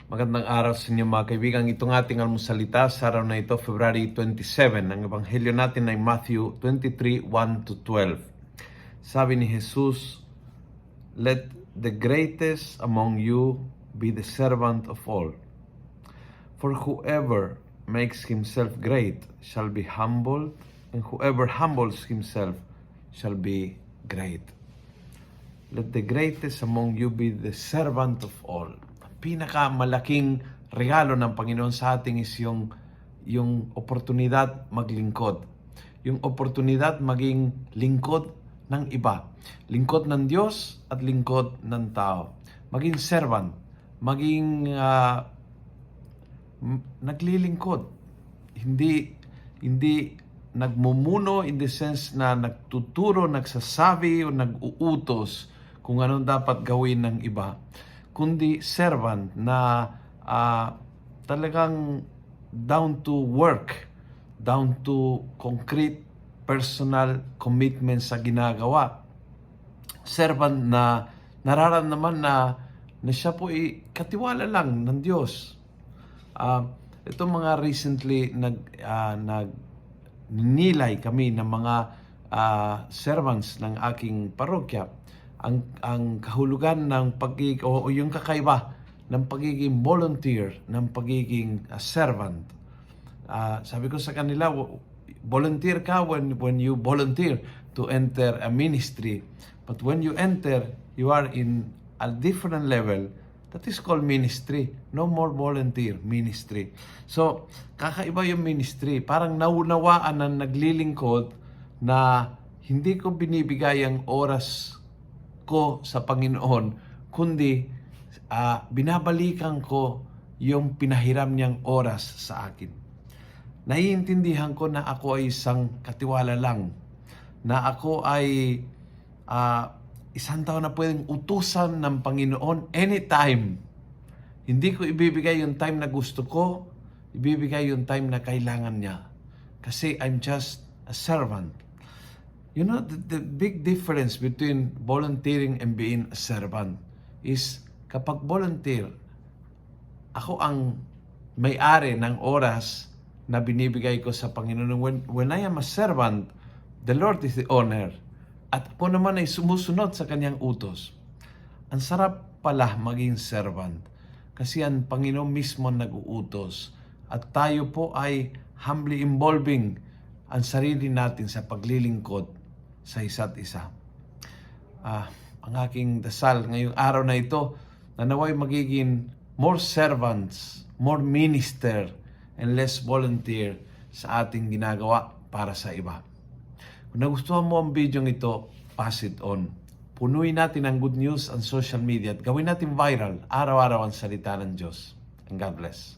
Magandang araw sa inyo mga kaibigan. Itong ating almusalita sa araw na ito, February 27. Ang ebanghelyo natin ay Matthew 23:1-12. Sabi ni Jesus, "Let the greatest among you be the servant of all. For whoever makes himself great shall be humbled, and whoever humbles himself shall be great." Let the greatest among you be the servant of all. Pinakamalaking regalo ng Panginoon sa ating is yung oportunidad maglingkod. Yung oportunidad maging lingkod ng iba. Lingkod ng Diyos at lingkod ng tao. Maging servant. Maging naglilingkod. Hindi nagmumuno in the sense na nagtuturo, nagsasabi o nag-uutos kung anong dapat gawin ng iba, kundi servant na talagang down to work, down to concrete personal commitment sa ginagawa. Servant na nararamdaman na siya po ay katiwala lang ng Diyos. Itong mga recently nilay kami ng mga servants ng aking parokya. Ang kahulugan ng o yung kakaiba ng pagiging volunteer, ng pagiging servant. Sabi ko sa kanila, volunteer ka when you volunteer to enter a ministry. But when you enter, you are in a different level. That is called ministry. No more volunteer, ministry. So, kakaiba yung ministry. Parang naunawaan ng naglilingkod na hindi ko binibigay ang oras ko sa Panginoon, kundi binabalikan ko yung pinahiram niyang oras sa akin. Naiintindihan ko na ako ay isang katiwala lang, na ako ay isang tao na pwedeng utusan ng Panginoon anytime. Hindi ko ibibigay yung time na gusto ko, ibibigay yung time na kailangan niya. Kasi I'm just a servant. You know, the big difference between volunteering and being a servant is kapag volunteer, ako ang may-ari ng oras na binibigay ko sa Panginoon. When I am a servant, the Lord is the owner. At ako naman ay sumusunod sa kanyang utos. Ang sarap pala maging servant kasi ang Panginoon mismo nag-uutos. At tayo po ay humbly involving ang sarili natin sa paglilingkod sa isa't isa. Ang aking dasal ngayong araw na ito, na naway magiging more servants, more minister, and less volunteer sa ating ginagawa para sa iba. Kung nagustuhan mo ang video ito, pass it on. Punuin natin ang good news ang social media at gawin natin viral araw-araw ang salita ng Diyos. And God bless.